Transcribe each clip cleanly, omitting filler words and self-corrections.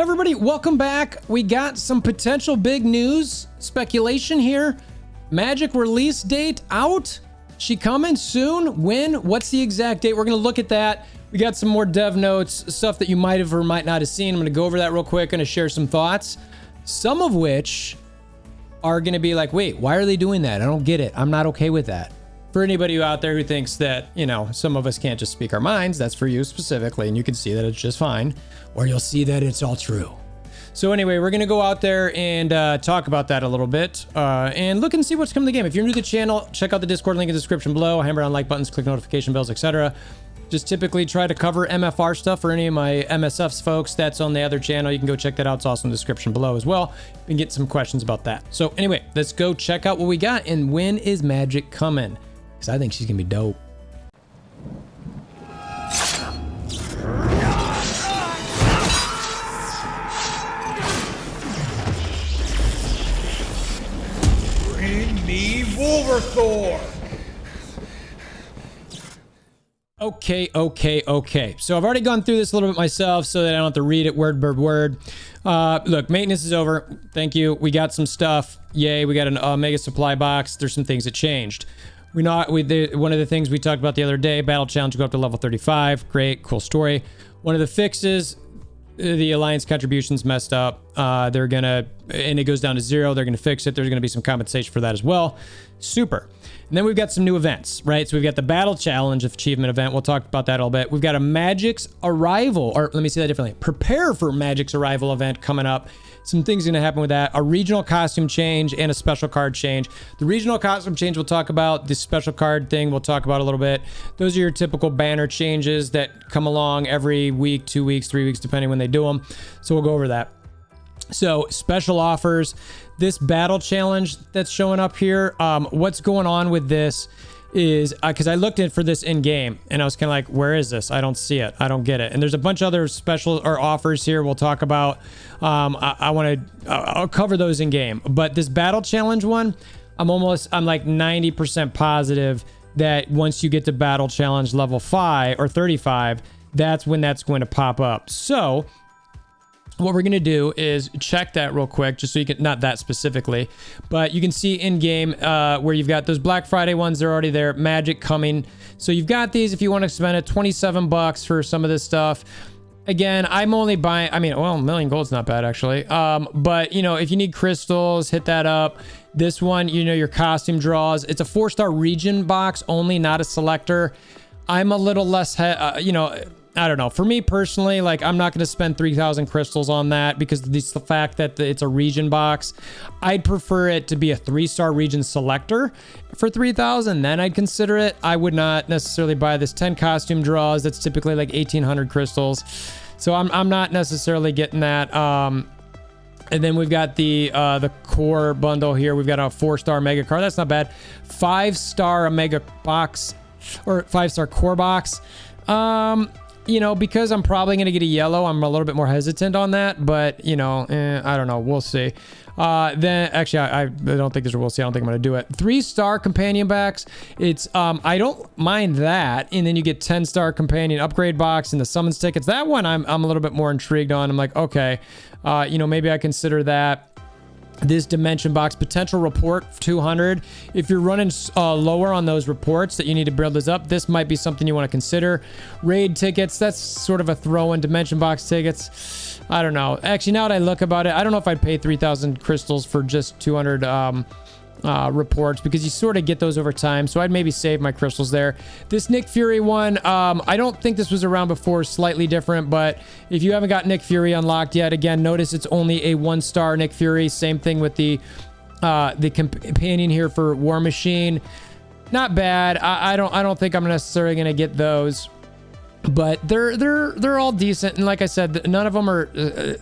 Everybody, welcome back. We got some potential big news, speculation here. Magik release date out. She coming soon? When? What's the exact date? We're going to look at that. We got some more dev notes, stuff that you might have or might not have seen. I'm going to go over that real quick. Going to share some thoughts, some of which are going to be like, wait, why are they doing that? I don't get it. I'm not okay with that. For anybody out there who thinks that, you know, some of us can't just speak our minds, that's for you specifically, and you can see that it's just fine, or you'll see that it's all true. So anyway, we're going to go out there and talk about that a little bit and look and see what's coming to the game. If you're new to the channel, check out the Discord link in the description below. Hammer on like buttons, click notification bells, etc. Just typically try to cover MFR stuff for any of my MSFs folks. That's on the other channel. You can go check that out. It's also in the description below as well. You can get some questions about that. So anyway, let's go check out what we got. And when is Magik coming? Because I think she's going to be dope. Bring me WolverThor! Okay. So I've already gone through this a little bit myself so that I don't have to read it word by word. Look, maintenance is over. Thank you. We got some stuff. Yay, we got an Omega supply box. There's some things that changed. One of the things we talked about the other day, battle challenge go up to level 35. Great, cool story. One of the fixes, the Alliance contributions messed up. And it goes down to 0. They're gonna fix it. There's gonna be some compensation for that as well. Super. And then we've got some new events, right? So we've got the battle challenge achievement event. We'll talk about that a little bit. We've got a Magik's arrival, or let me say that differently. Prepare for Magik's arrival event coming up. Some things going to happen with that. A regional costume change and a special card change. The regional costume change we'll talk about. The special card thing we'll talk about a little bit. Those are your typical banner changes that come along every week, 2 weeks, 3 weeks, depending when they do them. So we'll go over that. So special offers. This battle challenge that's showing up here. What's going on with this is because I looked for this in game and I was kind of like, where is this? I don't see it. I don't get it. And there's a bunch of other special or offers here we'll talk about. I'll cover those in game. But this battle challenge one, I'm like 90% positive that once you get to battle challenge level 5 or 35, that's when that's going to pop up. So what we're going to do is check that real quick, just so you can, not that specifically, but you can see in game where you've got those Black Friday ones. They're already there. Magik coming. So you've got these if you want to spend it, 27 bucks for some of this stuff. Again, I'm only buying, well, a million gold's not bad actually. But you know, if you need crystals, hit that up. This one, you know, your costume draws. It's a 4-star region box only, not a selector. I'm a little less, I don't know. For me personally, like, I'm not going to spend 3,000 crystals on that because the fact that it's a region box. I'd prefer it to be a 3-star region selector for 3,000. Then I'd consider it. I would not necessarily buy this 10 costume draws. That's typically like 1,800 crystals. So I'm not necessarily getting that. And then we've got the core bundle here. We've got a 4-star mega card. That's not bad. 5-star Omega box or 5-star core box. You know, because I'm probably going to get a yellow, I'm a little bit more hesitant on that, but you know, I don't know. We'll see. Then actually, I don't think there's a we'll see. I don't think I'm going to do it. 3-star companion packs. It's, I don't mind that. And then you get 10-star companion upgrade box and the summons tickets. That one I'm a little bit more intrigued on. I'm like, okay, you know, maybe I consider that. This dimension box potential report 200. If you're running lower on those reports that you need to build this up, this might be something you want to consider. Raid tickets, that's sort of a throw in. Dimension box tickets, I don't know. Actually, now that I look about it, I don't know if I'd pay 3,000 crystals for just 200 reports because you sort of get those over time. So I'd maybe save my crystals there. This Nick Fury one, I don't think this was around before, slightly different, but if you haven't got Nick Fury unlocked yet, again, notice it's only a 1-star Nick Fury. Same thing with the companion here for War Machine. Not bad. I don't think I'm necessarily going to get those, but they're all decent. And like I said, none of them are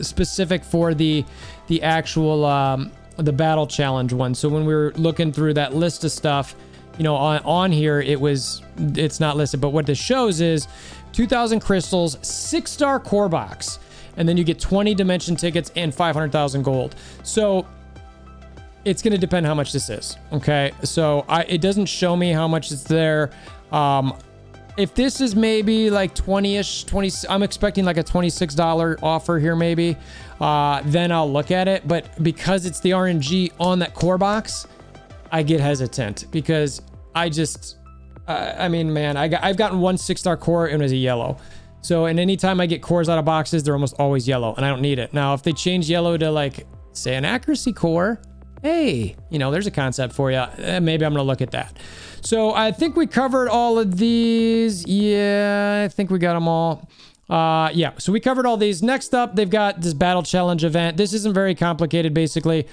specific for the actual the battle challenge one. So when we were looking through that list of stuff, you know, on here, it's not listed, but what this shows is 2,000 crystals, 6-star core box, and then you get 20 dimension tickets and 500,000 gold. So it's going to depend how much this is. Okay. So it doesn't show me how much is there. If this is maybe like 20-ish, 20, I'm expecting like a $26 offer here maybe, then I'll look at it. But because it's the RNG on that core box, I get hesitant because I just, I mean, man, I've gotten one 6-star core and it was a yellow. So, and anytime I get cores out of boxes, they're almost always yellow and I don't need it. Now, if they change yellow to like, say an accuracy core, hey, you know, there's a concept for you. Maybe I'm going to look at that. So I think we covered all of these. Yeah, I think we got them all. Yeah, so we covered all these. Next up, they've got this battle challenge event. This isn't very complicated, basically.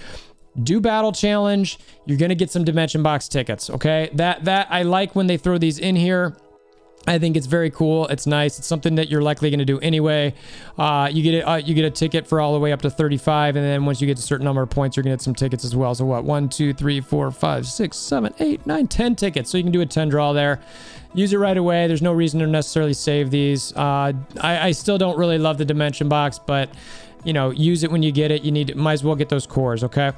Do battle challenge. You're going to get some dimension box tickets, okay? That I like when they throw these in here. I think it's very cool. It's nice. It's something that you're likely going to do anyway. You get a ticket for all the way up to 35, and then once you get a certain number of points, you're going to get some tickets as well. So what? 1, 2, 3, 4, 5, 6, 7, 8, 9, 10 tickets. So you can do a 10 draw there. Use it right away. There's no reason to necessarily save these. I still don't really love the dimension box, but you know, use it when you get it. Might as well get those cores, okay?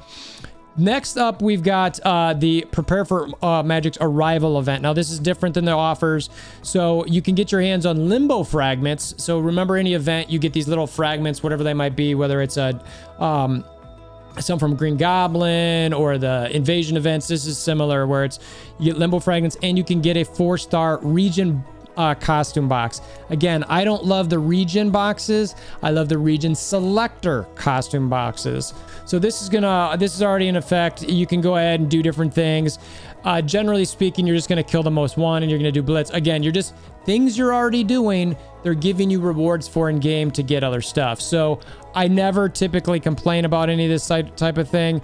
Next up, we've got the Prepare for Magik's Arrival event. Now, this is different than the offers. So you can get your hands on limbo fragments. So remember, any event, you get these little fragments, whatever they might be, whether it's a some from Green Goblin or the invasion events. This is similar, where it's you get limbo fragments and you can get a 4-star region costume box. Again, I don't love the region boxes. I love the region selector costume boxes. So this is already in effect. You can go ahead and do different things. Generally speaking, you're just going to kill the most one and you're going to do blitz. Again, you're just things you're already doing. They're giving you rewards for in game to get other stuff. So I never typically complain about any of this type of thing.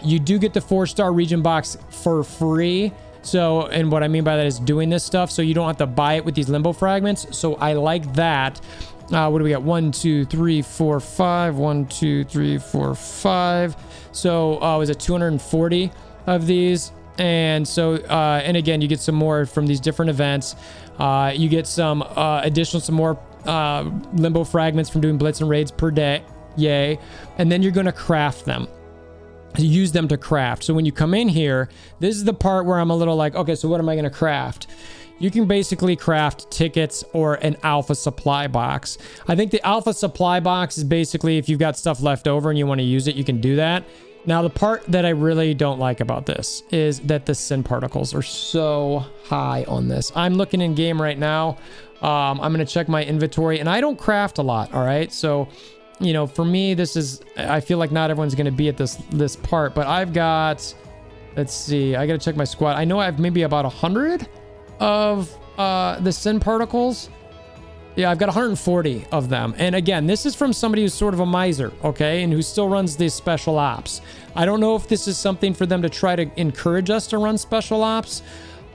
You do get the 4-star region box for free. So, and what I mean by that is doing this stuff, so you don't have to buy it with these limbo fragments. So I like that. What do we got? 1, 2, 3, 4, 5. 1, 2, 3, 4, 5. So was it 240 of these? And so, and again, you get some more from these different events. You get some some more limbo fragments from doing blitz and raids per day. Yay. And then you're going to craft them. Use them to craft. So when you come in here, this is the part where I'm a little like, okay, so what am I going to craft? You can basically craft tickets or an alpha supply box. I think the alpha supply box is basically if you've got stuff left over and you want to use it, you can do that. Now, the part that I really don't like about this is that the sin particles are so high on this. I'm looking in game right now. I'm going to check my inventory, and I don't craft a lot, all right? So, you know, for me, I feel like not everyone's going to be at this part, but I've got, let's see, I got to check my squad. I know I have maybe about 100 of the sin particles. Yeah, I've got 140 of them. And again, this is from somebody who's sort of a miser, okay? And who still runs these special ops. I don't know if this is something for them to try to encourage us to run special ops,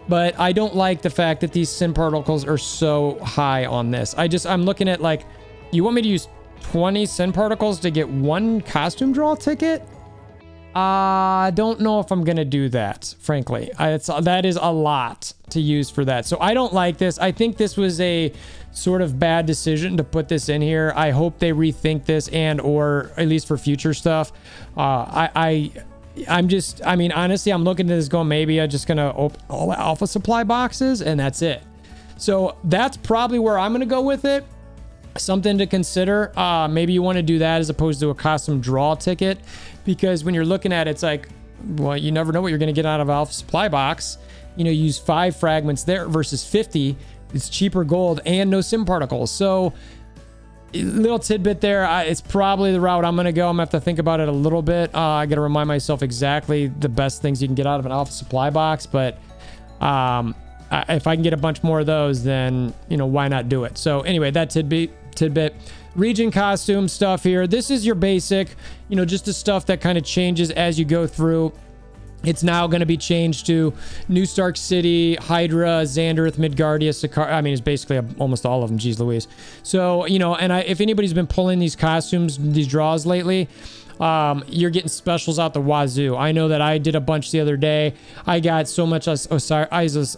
but I don't like the fact that these sin particles are so high on this. I'm looking at like, you want me to use 20 sin particles to get one costume draw ticket? I don't know if I'm gonna do that, frankly. That is a lot to use for that. So I don't like this. I think this was a sort of bad decision to put this in here. I hope they rethink this, and or at least for future stuff. I mean, honestly, I'm looking at this going, maybe I'm just gonna open all the alpha supply boxes and that's it. So that's probably where I'm gonna go with it. Something to consider. Maybe you want to do that as opposed to a custom draw ticket, because when you're looking at it, it's like, well, you never know what you're going to get out of alpha supply box. You know, use 5 fragments there versus 50. It's cheaper gold and no sim particles. So little tidbit there. It's probably the route I'm going to go. I'm going to have to think about it a little bit. I got to remind myself exactly the best things you can get out of an alpha supply box. But if I can get a bunch more of those, then, you know, why not do it? So anyway, that tidbit. Region costume stuff here. This is your basic, you know, just the stuff that kind of changes as you go through. It's now going to be changed to New Stark City, Hydra, Xanderth, Midgardia, Sakaar. I mean, it's basically almost all of them. Jeez Louise. So, you know, and if anybody's been pulling these costumes, these draws lately, you're getting specials out the wazoo. I know that I did a bunch the other day. I got so much Osiris.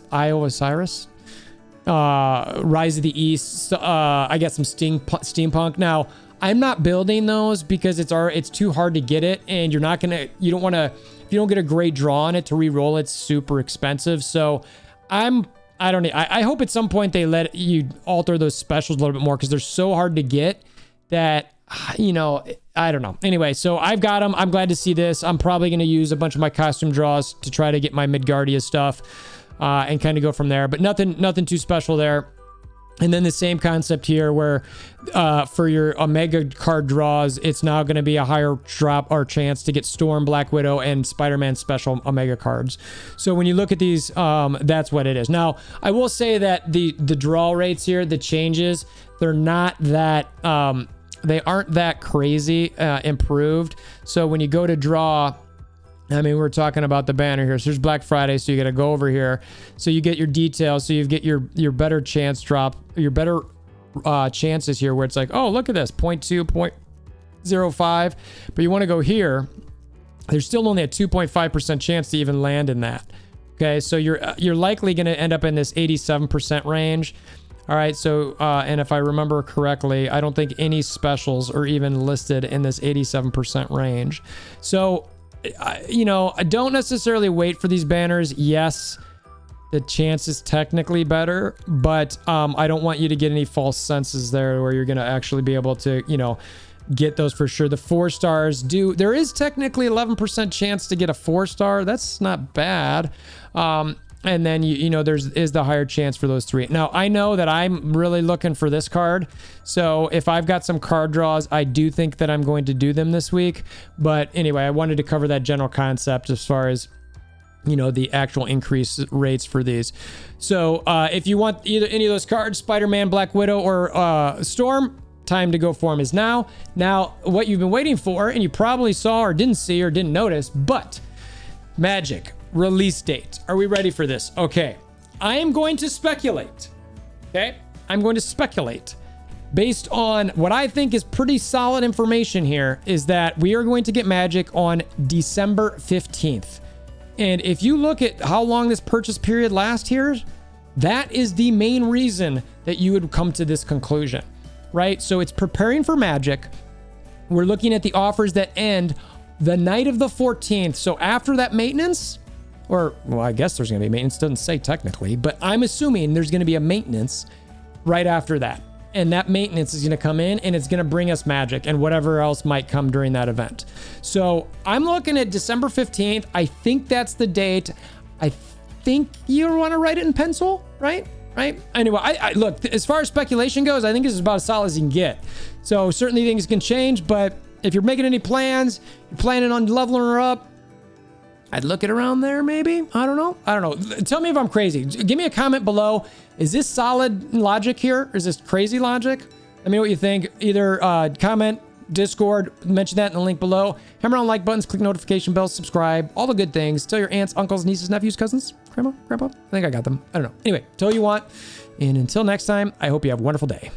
Rise of the East. I got some steampunk. Now, I'm not building those because it's too hard to get it, and you don't want to, if you don't get a great draw on it to re-roll, it's super expensive. So I'm I don't need, I hope at some point they let you alter those specials a little bit more because they're so hard to get that, you know, I don't know. Anyway, so I've got them. I'm glad to see this. I'm probably going to use a bunch of my costume draws to try to get my Midgardia stuff and kind of go from there. But nothing too special there. And then the same concept here where for your Omega card draws, it's now going to be a higher drop or chance to get Storm, Black Widow, and Spider-Man special Omega cards. So when you look at these, that's what it is. Now, I will say that the draw rates here, the changes, they're not that... they aren't that crazy improved. So when you go to draw, I mean, we're talking about the banner here. So there's Black Friday, so you got to go over here. So you get your details. So you get your better chance drop, your better chances here where it's like, oh, look at this, 0.2, 0.05. But you want to go here. There's still only a 2.5% chance to even land in that. Okay, so you're likely going to end up in this 87% range. All right, so, and if I remember correctly, I don't think any specials are even listed in this 87% range. So, you know, I don't necessarily wait for these banners. Yes, the chance is technically better, but I don't want you to get any false senses there where you're going to actually be able to, you know, get those for sure. The 4 stars there is technically 11% chance to get a 4-star. That's not bad. And then, you know, is the higher chance for those 3. Now, I know that I'm really looking for this card. So if I've got some card draws, I do think that I'm going to do them this week. But anyway, I wanted to cover that general concept as far as, you know, the actual increase rates for these. So if you want either any of those cards, Spider-Man, Black Widow, or Storm, time to go for them is now. Now, what you've been waiting for, and you probably saw or didn't see or didn't notice, but Magik. Release date. Are we ready for this? Okay. I am going to speculate. Okay. I'm going to speculate based on what I think is pretty solid information here is that we are going to get Magik on December 15th. And if you look at how long this purchase period lasts here, that is the main reason that you would come to this conclusion, right? So it's preparing for Magik. We're looking at the offers that end the night of the 14th. So after that maintenance, or, well, I guess there's going to be maintenance. Doesn't say technically, but I'm assuming there's going to be a maintenance right after that. And that maintenance is going to come in and it's going to bring us Magik and whatever else might come during that event. So I'm looking at December 15th. I think that's the date. I think you want to write it in pencil, right? Right? Anyway, I look, as far as speculation goes, I think this is about as solid as you can get. So certainly things can change, but if you're making any plans, you're planning on leveling her up, I'd look it around there, maybe. I don't know. Tell me if I'm crazy. Give me a comment below. Is this solid logic here? Is this crazy logic? Let me know what you think. Either comment, Discord, mention that in the link below. Hammer on like buttons, click notification bells, subscribe, all the good things. Tell your aunts, uncles, nieces, nephews, cousins, grandma, grandpa. I think I got them. I don't know. Anyway, tell you want. And until next time, I hope you have a wonderful day.